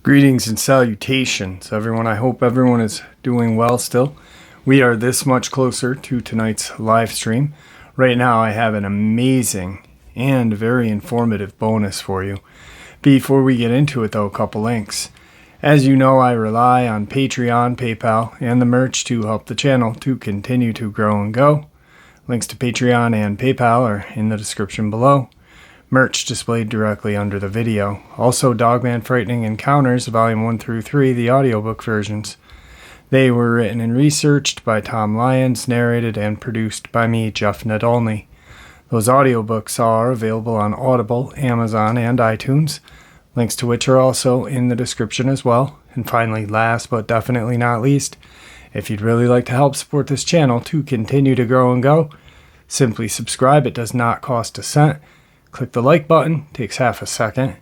Greetings and salutations, everyone. I hope everyone is doing well still. We are this much closer to tonight's live stream. Right now, I have an amazing and very informative bonus for you. Before we get into it, though, a couple links. As you know, I rely on Patreon, PayPal, and the merch to help the channel to continue to grow and go. Links to Patreon and PayPal are in the description below. Merch displayed directly under the video. Also, Dogman Frightening Encounters, Volume 1 through 3, the audiobook versions. They were written and researched by Tom Lyons, narrated and produced by me, Jeff Nadolny. Those audiobooks are available on Audible, Amazon, and iTunes, links to which are also in the description as well. And finally, last but definitely not least, if you'd really like to help support this channel to continue to grow and go, simply subscribe. It does not cost a cent. Click the like button, takes half a second.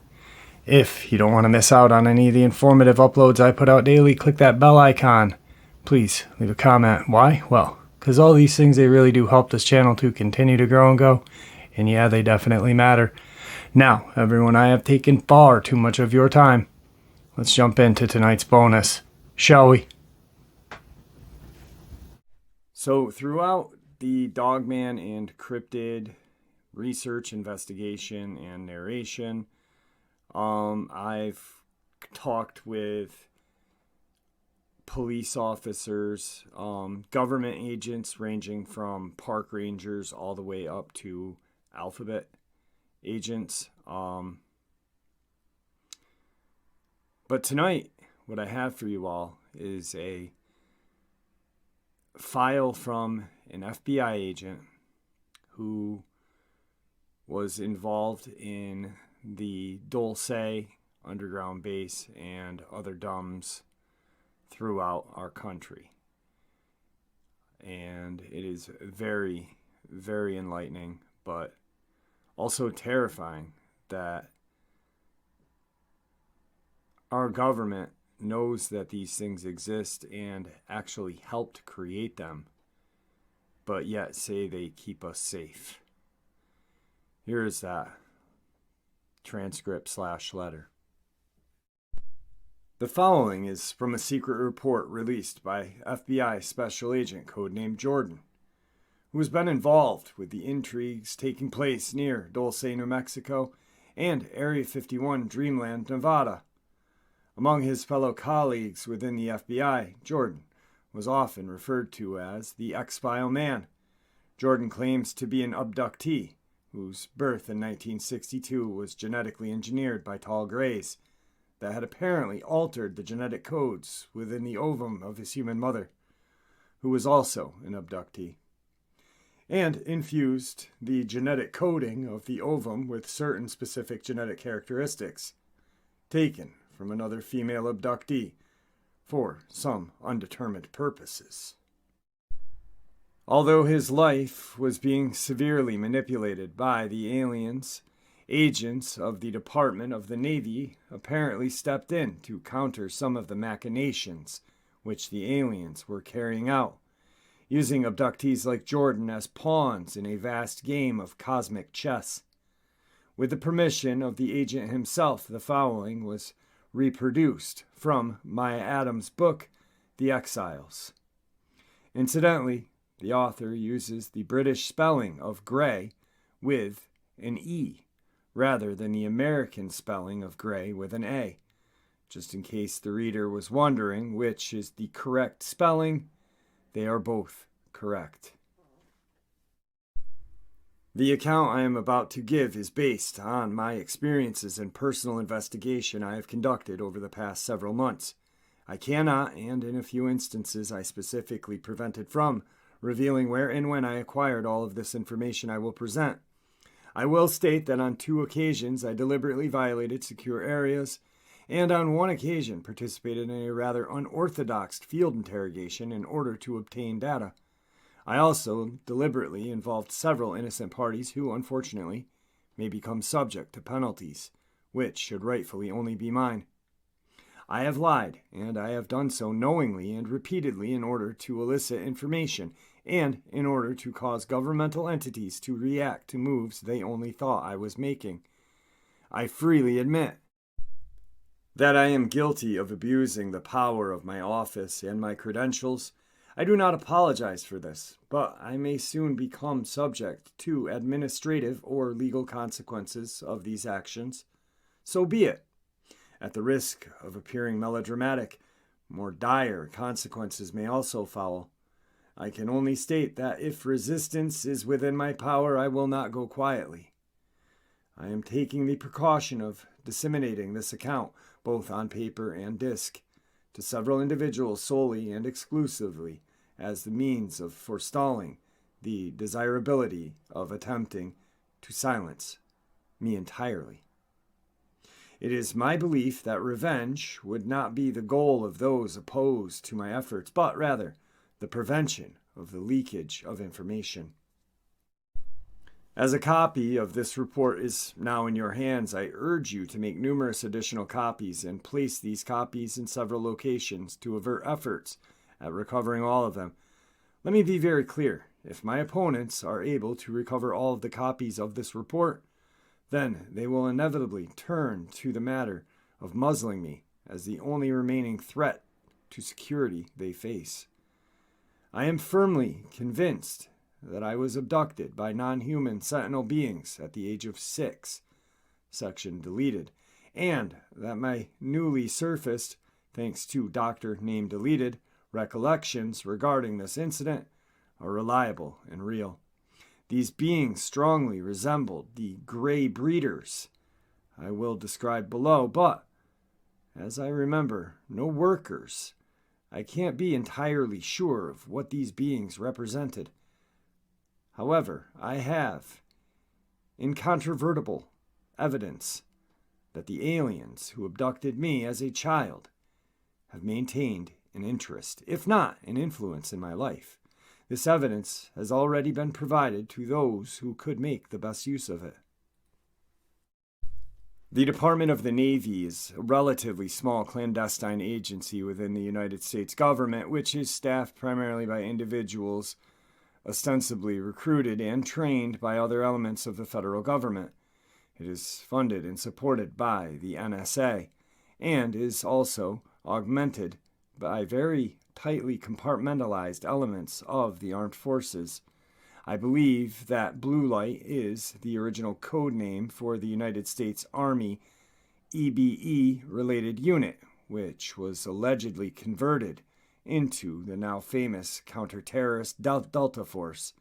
If you don't want to miss out on any of the informative uploads I put out daily, click that bell icon. Please leave a comment. Why? Well, because all these things, they really do help this channel to continue to grow and go. And yeah, they definitely matter. Now, everyone, I have taken far too much of your time. Let's jump into tonight's bonus, shall we? So throughout the Dogman and cryptid research, investigation, and narration, I've talked with police officers, government agents ranging from park rangers all the way up to alphabet agents. But tonight, what I have for you all is a file from an FBI agent who was involved in the Dulce underground base and other DUMBs throughout our country. And it is very, very enlightening, but also terrifying that our government knows that these things exist and actually helped create them, but yet say they keep us safe. Here is that transcript/letter. The following is from a secret report released by FBI Special Agent codenamed Jordan, who has been involved with the intrigues taking place near Dulce, New Mexico, and Area 51, Dreamland, Nevada. Among his fellow colleagues within the FBI, Jordan was often referred to as the X-File Man. Jordan claims to be an abductee whose birth in 1962 was genetically engineered by tall grays that had apparently altered the genetic codes within the ovum of his human mother, who was also an abductee, and infused the genetic coding of the ovum with certain specific genetic characteristics, taken from another female abductee for some undetermined purposes. Although his life was being severely manipulated by the aliens, agents of the Department of the Navy apparently stepped in to counter some of the machinations which the aliens were carrying out, using abductees like Jordan as pawns in a vast game of cosmic chess. With the permission of the agent himself, the following was reproduced from Maya Adams' book, The Exiles. Incidentally, the author uses the British spelling of gray with an E, rather than the American spelling of gray with an A. Just in case the reader was wondering which is the correct spelling, they are both correct. The account I am about to give is based on my experiences and personal investigation I have conducted over the past several months. I cannot, and in a few instances I specifically prevented from, revealing where and when I acquired all of this information I will present. I will state that on 2 occasions I deliberately violated secure areas, and on 1 occasion participated in a rather unorthodox field interrogation in order to obtain data. I also deliberately involved several innocent parties who, unfortunately, may become subject to penalties, which should rightfully only be mine. I have lied, and I have done so knowingly and repeatedly in order to elicit information and in order to cause governmental entities to react to moves they only thought I was making. I freely admit that I am guilty of abusing the power of my office and my credentials. I do not apologize for this, but I may soon become subject to administrative or legal consequences of these actions. So be it. At the risk of appearing melodramatic, more dire consequences may also follow. I can only state that if resistance is within my power, I will not go quietly. I am taking the precaution of disseminating this account, both on paper and disk, to several individuals solely and exclusively as the means of forestalling the desirability of attempting to silence me entirely. It is my belief that revenge would not be the goal of those opposed to my efforts, but rather the prevention of the leakage of information. As a copy of this report is now in your hands, I urge you to make numerous additional copies and place these copies in several locations to avert efforts at recovering all of them. Let me be very clear. If my opponents are able to recover all of the copies of this report, then they will inevitably turn to the matter of muzzling me as the only remaining threat to security they face. I am firmly convinced that I was abducted by non-human sentinel beings at the age of 6, section deleted, and that my newly surfaced, thanks to Dr. Name Deleted, recollections regarding this incident are reliable and real. These beings strongly resembled the gray breeders I will describe below, but as I remember, no workers, I can't be entirely sure of what these beings represented. However, I have incontrovertible evidence that the aliens who abducted me as a child have maintained an interest, if not an influence, in my life. This evidence has already been provided to those who could make the best use of it. The Department of the Navy is a relatively small clandestine agency within the United States government, which is staffed primarily by individuals ostensibly recruited and trained by other elements of the federal government. It is funded and supported by the NSA and is also augmented by very tightly compartmentalized elements of the armed forces. I believe that Blue Light is the original code name for the United States Army EBE-related unit, which was allegedly converted into the now famous counter-terrorist Delta Force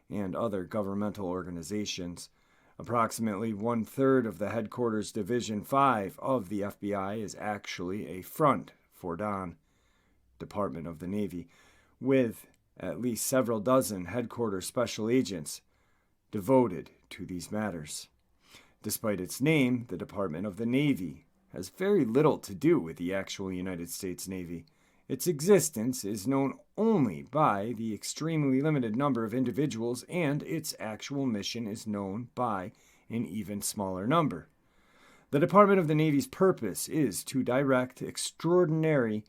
and other governmental organizations. Approximately 1/3 of the headquarters Division 5 of the FBI is actually a front for Don, Department of the Navy, with at least several dozen headquarters special agents devoted to these matters. Despite its name, the Department of the Navy has very little to do with the actual United States Navy. Its existence is known only by the extremely limited number of individuals, and its actual mission is known by an even smaller number. The Department of the Navy's purpose is to direct extraordinary,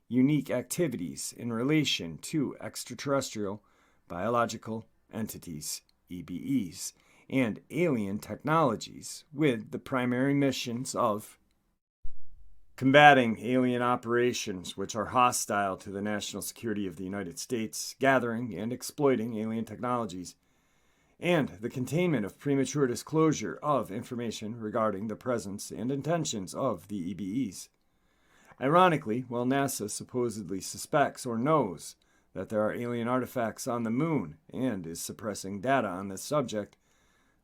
unique activities in relation to extraterrestrial biological entities, EBEs, and alien technologies, with the primary missions of combating alien operations which are hostile to the national security of the United States, gathering and exploiting alien technologies, and the containment of premature disclosure of information regarding the presence and intentions of the EBEs. Ironically, while NASA supposedly suspects or knows that there are alien artifacts on the moon and is suppressing data on this subject,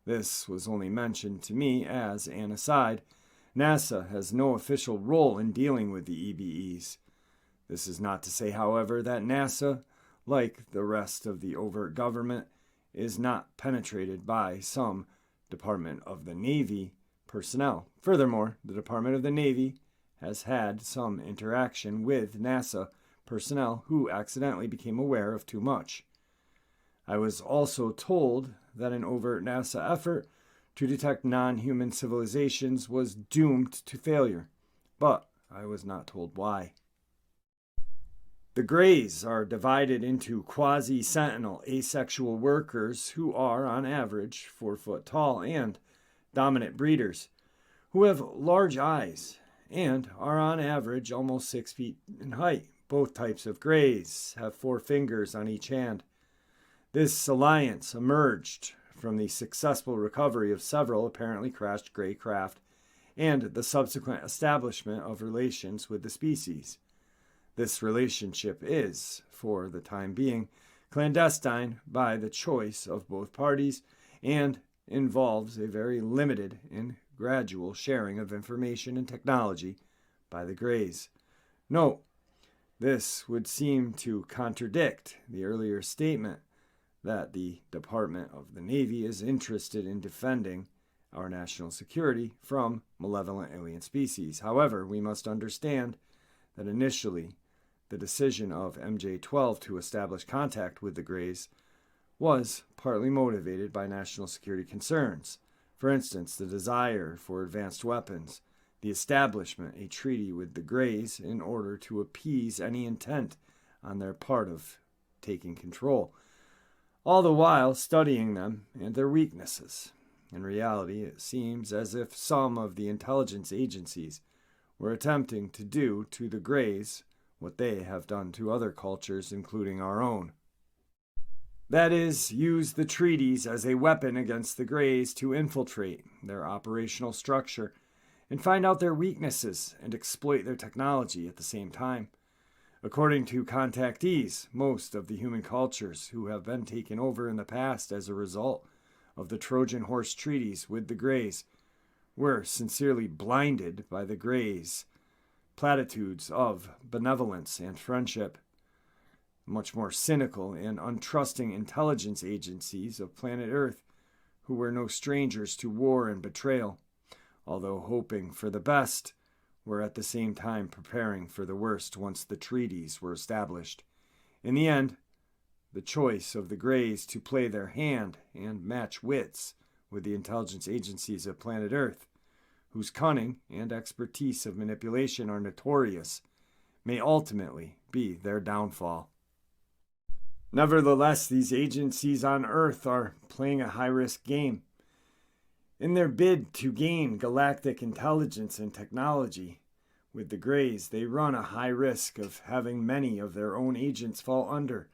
this was only mentioned to me as an aside. NASA has no official role in dealing with the EBEs. This is not to say, however, that NASA, like the rest of the overt government, is not penetrated by some Department of the Navy personnel. Furthermore, the Department of the Navy has had some interaction with NASA personnel who accidentally became aware of too much. I was also told that an overt NASA effort to detect non-human civilizations was doomed to failure, but I was not told why. The Greys are divided into quasi-sentinel asexual workers who are, on average, 4 foot tall, and dominant breeders who have large eyes and are, on average, almost 6 feet in height. Both types of Greys have 4 fingers on each hand. This alliance emerged from the successful recovery of several apparently crashed Grey craft and the subsequent establishment of relations with the species. This relationship is, for the time being, clandestine by the choice of both parties and involves a very limited and gradual sharing of information and technology by the Greys. Note, this would seem to contradict the earlier statement that the Department of the Navy is interested in defending our national security from malevolent alien species. However, we must understand that initially the decision of MJ-12 to establish contact with the Greys was partly motivated by national security concerns. For instance, the desire for advanced weapons, the establishment of a treaty with the Greys in order to appease any intent on their part of taking control, all the while studying them and their weaknesses. In reality, it seems as if some of the intelligence agencies were attempting to do to the Greys what they have done to other cultures, including our own. That is, use the treaties as a weapon against the Greys to infiltrate their operational structure and find out their weaknesses and exploit their technology at the same time. According to contactees, most of the human cultures who have been taken over in the past as a result of the Trojan horse treaties with the Greys were sincerely blinded by the Greys' platitudes of benevolence and friendship. Much more cynical and untrusting intelligence agencies of planet Earth, who were no strangers to war and betrayal, although hoping for the best, were at the same time preparing for the worst once the treaties were established. In the end, the choice of the Greys to play their hand and match wits with the intelligence agencies of planet Earth, whose cunning and expertise of manipulation are notorious, may ultimately be their downfall. Nevertheless, these agencies on Earth are playing a high-risk game. In their bid to gain galactic intelligence and technology with the Greys, they run a high risk of having many of their own agents fall under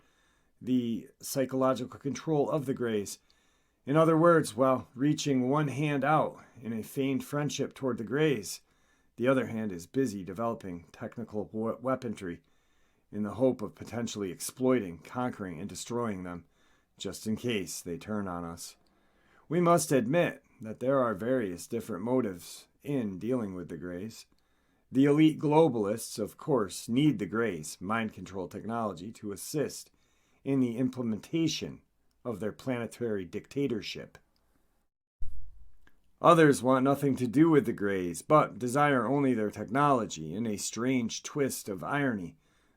the psychological control of the Greys. In other words, while reaching one hand out in a feigned friendship toward the Greys, the other hand is busy developing technical weaponry in the hope of potentially exploiting, conquering, and destroying them, just in case they turn on us. We must admit that there are various different motives in dealing with the Greys. The elite globalists, of course, need the Greys' mind control technology to assist in the implementation of their planetary dictatorship. Others want nothing to do with the Greys, but desire only their technology. In a strange twist of irony,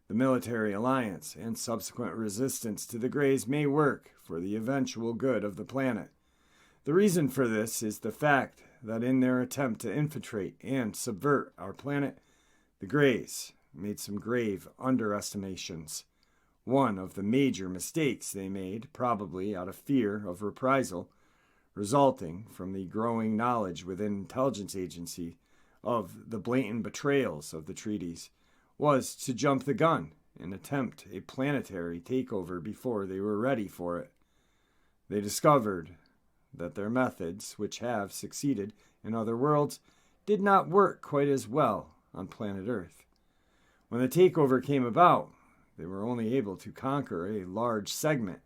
the military alliance and subsequent resistance to the Greys may work for the eventual good of the planet. The reason for this is the fact that in their attempt to infiltrate and subvert our planet, the Greys made some grave underestimations. One of the major mistakes they made, probably out of fear of reprisal, resulting from the growing knowledge within intelligence agency of the blatant betrayals of the treaties, was to jump the gun and attempt a planetary takeover before they were ready for it. They discovered that their methods, which have succeeded in other worlds, did not work quite as well on planet Earth. When the takeover came about, they were only able to conquer a large segment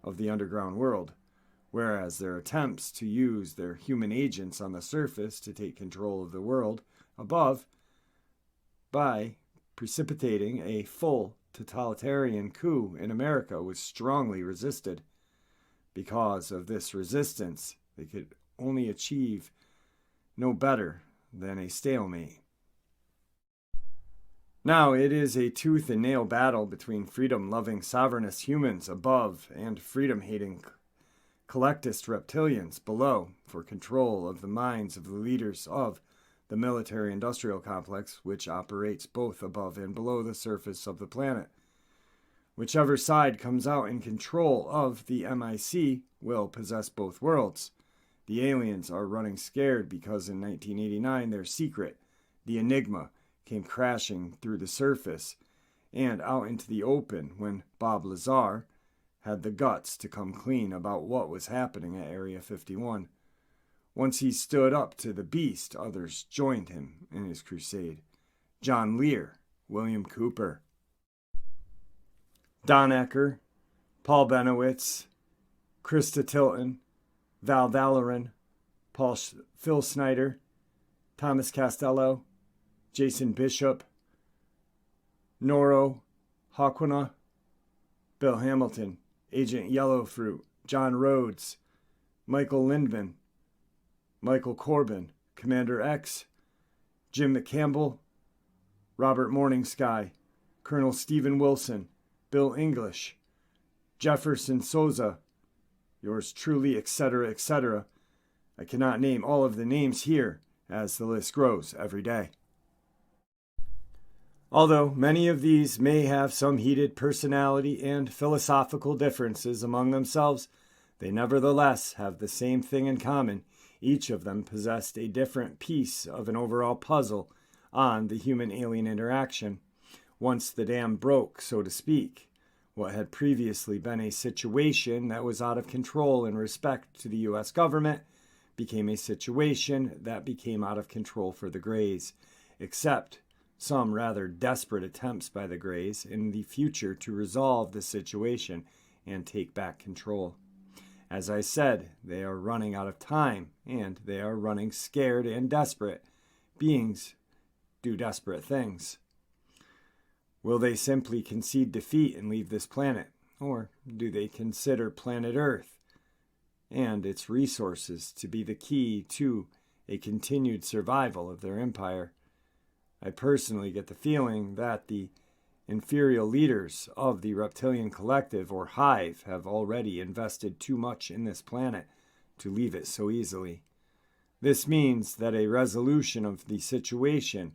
of the underground world, whereas their attempts to use their human agents on the surface to take control of the world above by precipitating a full totalitarian coup in America was strongly resisted. Because of this resistance, they could only achieve no better than a stalemate. Now it is a tooth and nail battle between freedom-loving sovereignist humans above and freedom-hating collectivist reptilians below for control of the minds of the leaders of the military-industrial complex, which operates both above and below the surface of the planet. Whichever side comes out in control of the MIC will possess both worlds. The aliens are running scared because in 1989 their secret, the Enigma, came crashing through the surface and out into the open when Bob Lazar had the guts to come clean about what was happening at Area 51. Once he stood up to the beast, others joined him in his crusade. John Lear, William Cooper, Don Ecker, Paul Benowitz, Krista Tilton, Val Valerin, Phil Snyder, Thomas Costello, Jason Bishop, Noro Hawkwana, Bill Hamilton, Agent Yellowfruit, John Rhodes, Michael Lindman, Michael Corbin, Commander X, Jim McCampbell, Robert Morningsky, Colonel Stephen Wilson, Bill English, Jefferson Souza, yours truly, etc., etc. I cannot name all of the names here, as the list grows every day. Although many of these may have some heated personality and philosophical differences among themselves, they nevertheless have the same thing in common. Each of them possessed a different piece of an overall puzzle on the human-alien interaction. Once the dam broke, so to speak, what had previously been a situation that was out of control in respect to the U.S. government became a situation that became out of control for the Greys, except some rather desperate attempts by the Greys in the future to resolve the situation and take back control. As I said, they are running out of time, and they are running scared and desperate. Beings do desperate things. Will they simply concede defeat and leave this planet? Or do they consider planet Earth and its resources to be the key to a continued survival of their empire? I personally get the feeling that the inferior leaders of the reptilian collective or hive have already invested too much in this planet to leave it so easily. This means that a resolution of the situation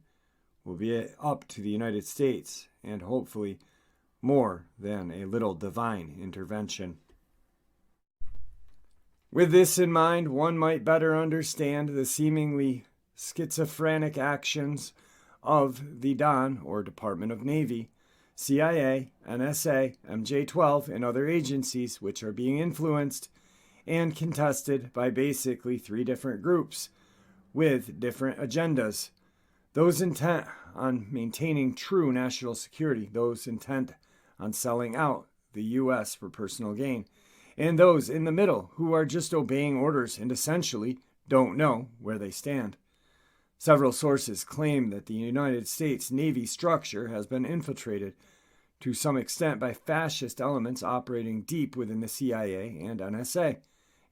will be up to the United States and hopefully more than a little divine intervention. With this in mind, one might better understand the seemingly schizophrenic actions of the DON, or Department of Navy, CIA, NSA, MJ-12, and other agencies which are being influenced and contested by basically three different groups with different agendas. Those intent on maintaining true national security, those intent on selling out the U.S. for personal gain, and those in the middle who are just obeying orders and essentially don't know where they stand. Several sources claim that the United States Navy structure has been infiltrated to some extent by fascist elements operating deep within the CIA and NSA,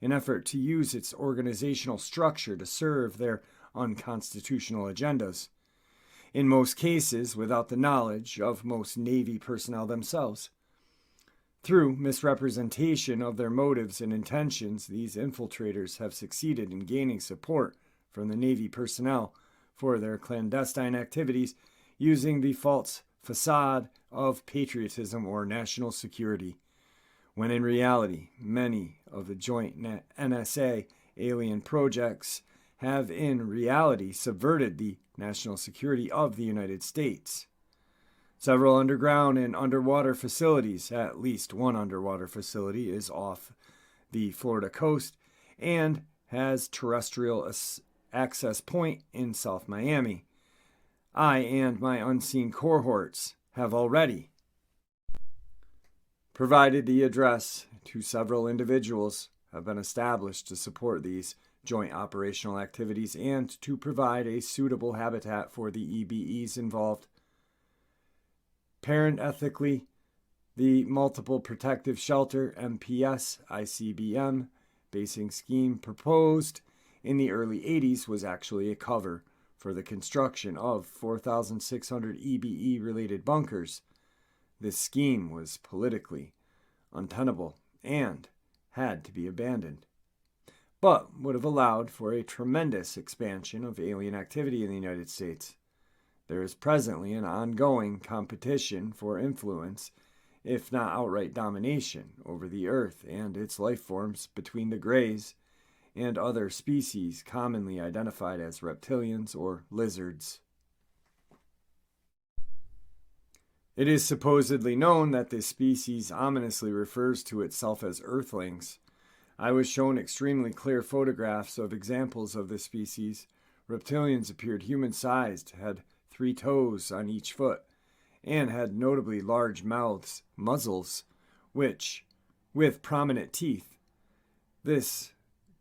in effort to use its organizational structure to serve their unconstitutional agendas. In most cases, without the knowledge of most Navy personnel themselves. Through misrepresentation of their motives and intentions, these infiltrators have succeeded in gaining support from the Navy personnel for their clandestine activities using the false facade of patriotism or national security, when in reality, many of the joint NSA alien projects have in reality subverted the national security of the United States. Several underground and underwater facilities, at least one underwater facility, is off the Florida coast and has terrestrial access point in South Miami. I and my unseen cohorts have already provided the address to several individuals have been established to support these joint operational activities and to provide a suitable habitat for the EBEs involved. Parenthically, the Multiple Protective Shelter MPS ICBM basing scheme proposed in the early 80s was actually a cover for the construction of 4,600 EBE-related bunkers. This scheme was politically untenable and had to be abandoned. but would have allowed for a tremendous expansion of alien activity in the United States. There is presently an ongoing competition for influence, if not outright domination, over the Earth and its life forms between the Greys and other species commonly identified as reptilians or lizards. It is supposedly known that this species ominously refers to itself as Earthlings. I was shown extremely clear photographs of examples of this species. Reptilians appeared human-sized, had 3 toes on each foot, and had notably large mouths, muzzles, with prominent teeth. This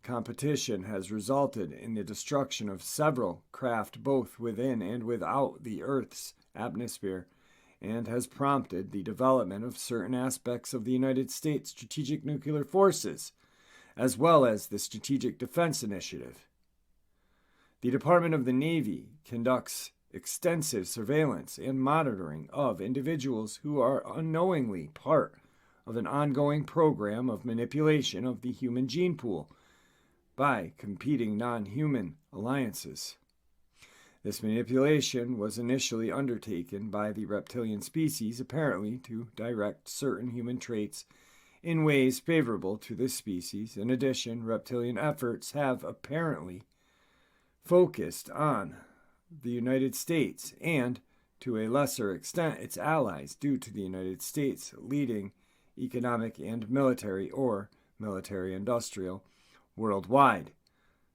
competition has resulted in the destruction of several craft both within and without the Earth's atmosphere, and has prompted the development of certain aspects of the United States strategic nuclear forces, as well as the Strategic Defense Initiative. The Department of the Navy conducts extensive surveillance and monitoring of individuals who are unknowingly part of an ongoing program of manipulation of the human gene pool by competing non-human alliances. This manipulation was initially undertaken by the reptilian species, apparently to direct certain human traits in ways favorable to this species. In addition, reptilian efforts have apparently focused on the United States and, to a lesser extent, its allies, due to the United States leading economic and military or military-industrial worldwide.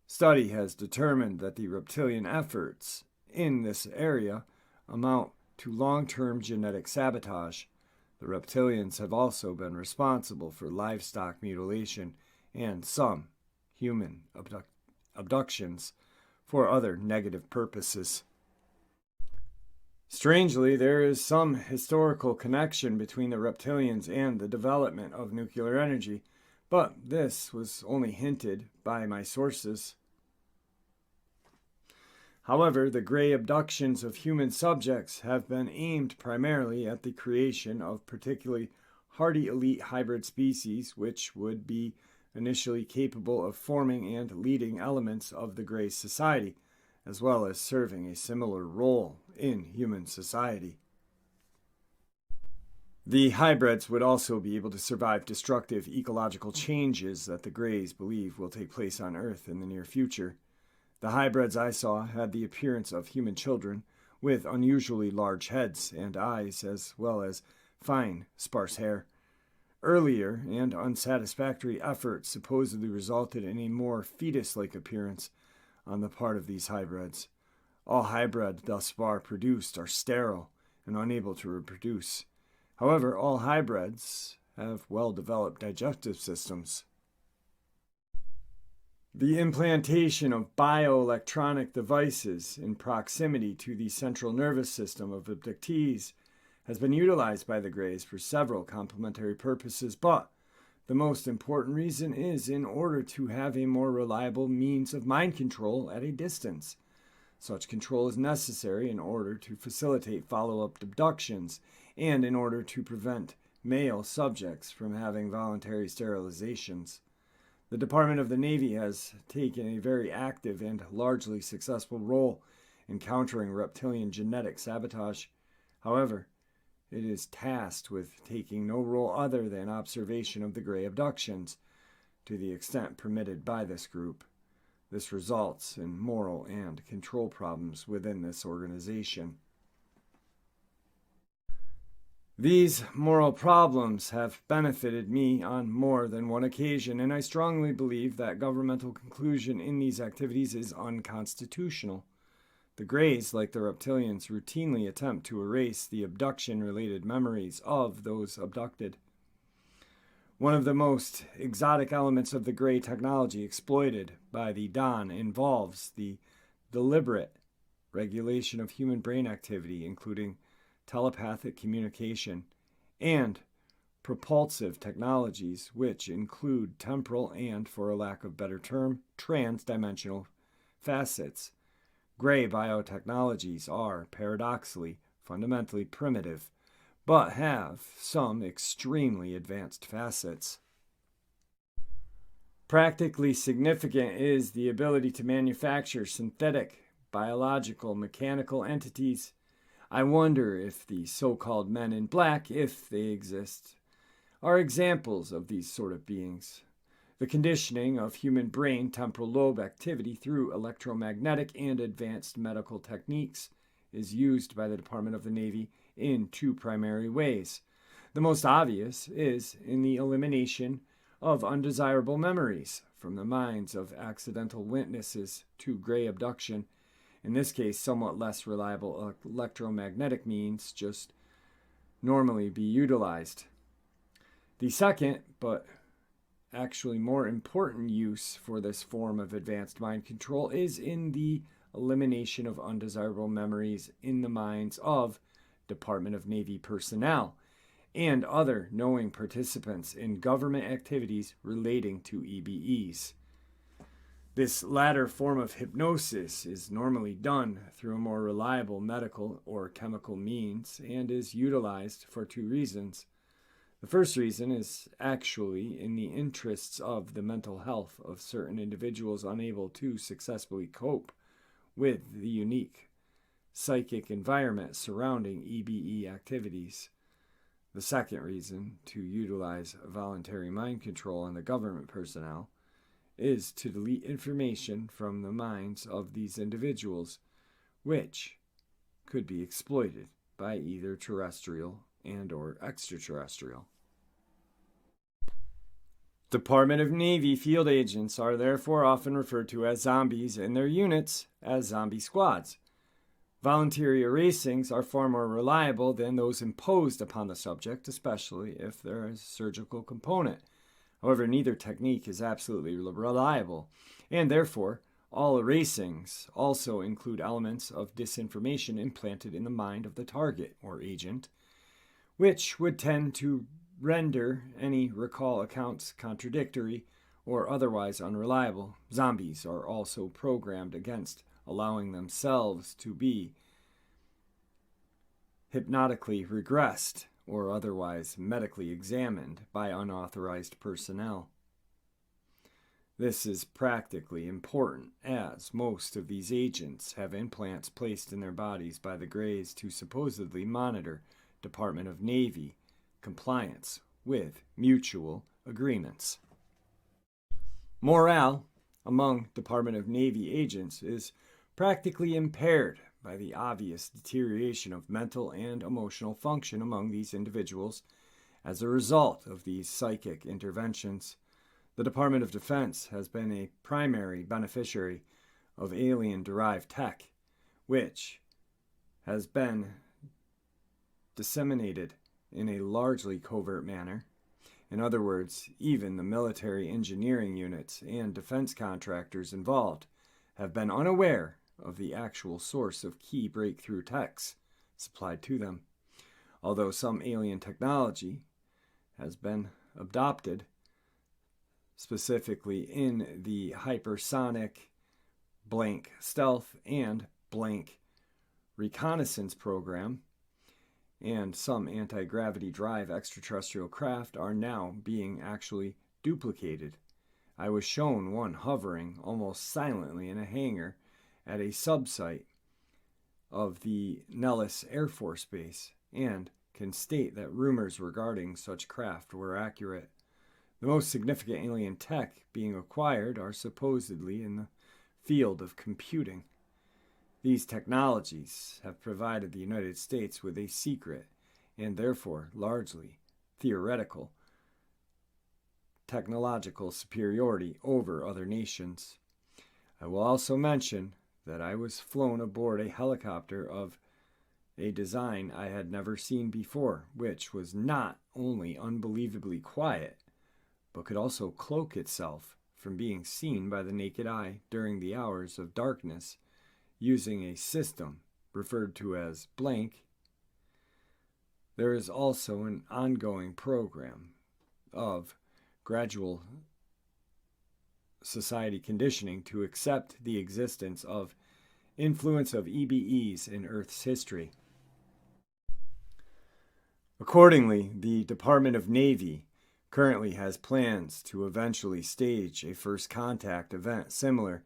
Study has determined that the reptilian efforts in this area amount to long-term genetic sabotage. The reptilians have also been responsible for livestock mutilation and some human abductions for other negative purposes. Strangely, there is some historical connection between the reptilians and the development of nuclear energy, but this was only hinted by my sources. However, the Grey abductions of human subjects have been aimed primarily at the creation of particularly hardy elite hybrid species, which would be initially capable of forming and leading elements of the Grey society, as well as serving a similar role in human society. The hybrids would also be able to survive destructive ecological changes that the Greys believe will take place on Earth in the near future. The hybrids I saw had the appearance of human children, with unusually large heads and eyes, as well as fine, sparse hair. Earlier and unsatisfactory efforts supposedly resulted in a more fetus-like appearance on the part of these hybrids. All hybrids thus far produced are sterile and unable to reproduce. However, all hybrids have well-developed digestive systems. The implantation of bioelectronic devices in proximity to the central nervous system of abductees has been utilized by the Greys for several complementary purposes, but the most important reason is in order to have a more reliable means of mind control at a distance. Such control is necessary in order to facilitate follow-up abductions and in order to prevent male subjects from having voluntary sterilizations. The Department of the Navy has taken a very active and largely successful role in countering reptilian genetic sabotage. However, it is tasked with taking no role other than observation of the Grey abductions to the extent permitted by this group. This results in moral and control problems within this organization. These moral problems have benefited me on more than one occasion, and I strongly believe that governmental conclusion in these activities is unconstitutional. The Greys, like the reptilians, routinely attempt to erase the abduction-related memories of those abducted. One of the most exotic elements of the Grey technology exploited by the Don involves the deliberate regulation of human brain activity, including telepathic communication and propulsive technologies, which include temporal and, for a lack of better term, trans-dimensional facets. Grey biotechnologies are, paradoxically, fundamentally primitive, but have some extremely advanced facets. Practically significant is the ability to manufacture synthetic, biological, mechanical entities. I wonder if the so-called men in black, if they exist, are examples of these sort of beings. The conditioning of human brain temporal lobe activity through electromagnetic and advanced medical techniques is used by the Department of the Navy in two primary ways. The most obvious is in the elimination of undesirable memories from the minds of accidental witnesses to gray abduction. In this case, somewhat less reliable electromagnetic means just normally be utilized. The second, but actually more important use for this form of advanced mind control is in the elimination of undesirable memories in the minds of Department of Navy personnel and other knowing participants in government activities relating to EBEs. This latter form of hypnosis is normally done through a more reliable medical or chemical means and is utilized for two reasons. The first reason is actually in the interests of the mental health of certain individuals unable to successfully cope with the unique psychic environment surrounding EBE activities. The second reason to utilize voluntary mind control on the government personnel is to delete information from the minds of these individuals, which could be exploited by either terrestrial and or extraterrestrial. Department of Navy field agents are therefore often referred to as zombies and their units as zombie squads. Voluntary erasings are far more reliable than those imposed upon the subject, especially if there is a surgical component. However, neither technique is absolutely reliable, and therefore, all erasings also include elements of disinformation implanted in the mind of the target or agent, which would tend to render any recall accounts contradictory or otherwise unreliable. Zombies are also programmed against allowing themselves to be hypnotically regressed or otherwise medically examined by unauthorized personnel. This is practically important, as most of these agents have implants placed in their bodies by the Greys to supposedly monitor Department of Navy compliance with mutual agreements. Morale among Department of Navy agents is practically impaired by the obvious deterioration of mental and emotional function among these individuals as a result of these psychic interventions. The Department of Defense has been a primary beneficiary of alien-derived tech, which has been disseminated in a largely covert manner. In other words, even the military engineering units and defense contractors involved have been unaware of the actual source of key breakthrough techs supplied to them. Although some alien technology has been adopted, specifically in the hypersonic blank stealth and blank reconnaissance program, and some anti-gravity drive extraterrestrial craft are now being actually duplicated. I was shown one hovering almost silently in a hangar at a sub-site of the Nellis Air Force Base and can state that rumors regarding such craft were accurate. The most significant alien tech being acquired are supposedly in the field of computing. These technologies have provided the United States with a secret and therefore largely theoretical technological superiority over other nations. I will also mention that I was flown aboard a helicopter of a design I had never seen before, which was not only unbelievably quiet, but could also cloak itself from being seen by the naked eye during the hours of darkness using a system referred to as blank. There is also an ongoing program of gradual society conditioning to accept the existence of influence of EBEs in Earth's history. Accordingly, the Department of Navy currently has plans to eventually stage a first contact event similar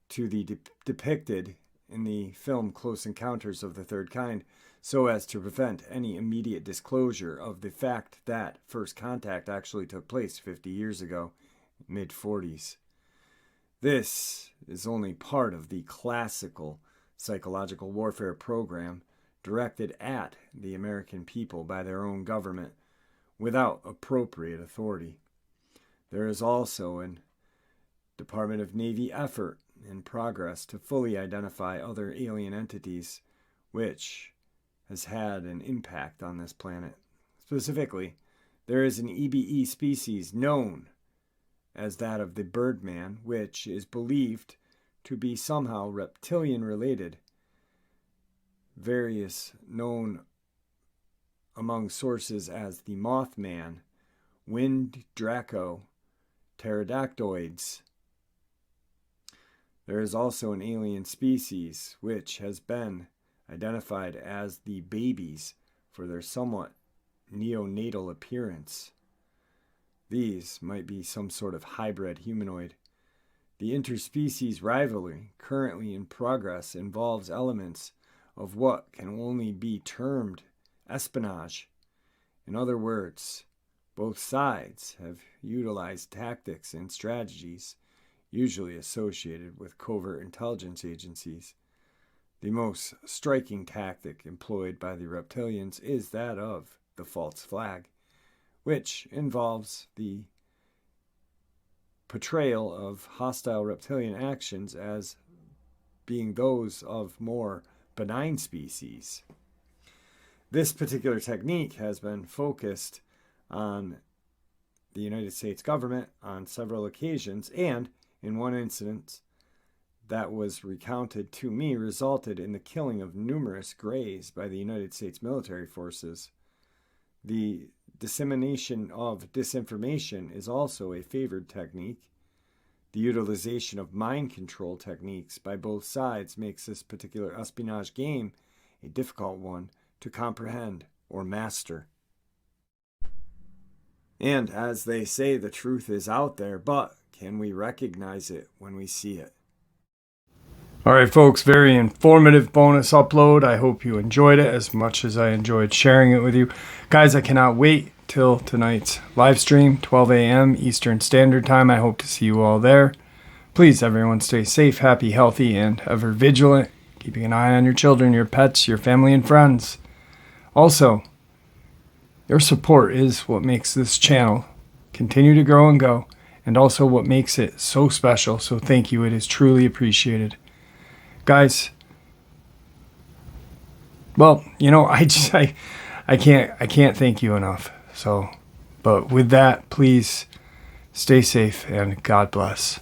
to the depicted in the film Close Encounters of the Third Kind, so as to prevent any immediate disclosure of the fact that first contact actually took place 50 years ago, mid-40s. This is only part of the classical psychological warfare program directed at the American people by their own government without appropriate authority. There is also an Department of Navy effort in progress to fully identify other alien entities which has had an impact on this planet. Specifically, there is an EBE species known as that of the Birdman, which is believed to be somehow reptilian related. Various known among sources as the Mothman, Wind Draco, pterodactyloids. There is also an alien species which has been identified as the babies for their somewhat neonatal appearance. These might be some sort of hybrid humanoid. The interspecies rivalry currently in progress involves elements of what can only be termed espionage. In other words, both sides have utilized tactics and strategies usually associated with covert intelligence agencies. The most striking tactic employed by the reptilians is that of the false flag, which involves the portrayal of hostile reptilian actions as being those of more benign species. This particular technique has been focused on the United States government on several occasions, and in one incident that was recounted to me resulted in the killing of numerous Greys by the United States military forces. The dissemination of disinformation is also a favored technique. The utilization of mind control techniques by both sides makes this particular espionage game a difficult one to comprehend or master. And as they say, the truth is out there, but can we recognize it when we see it? All right, folks, very informative bonus upload. I hope you enjoyed it as much as I enjoyed sharing it with you. Guys, I cannot wait till tonight's live stream, 12 a.m. Eastern Standard Time. I hope to see you all there. Please, everyone, stay safe, happy, healthy, and ever vigilant, keeping an eye on your children, your pets, your family, and friends. Also, your support is what makes this channel continue to grow and go, and also what makes it so special. So thank you. It is truly appreciated. Guys, well, you know, I can't thank you enough. So, but with that, please stay safe and God bless.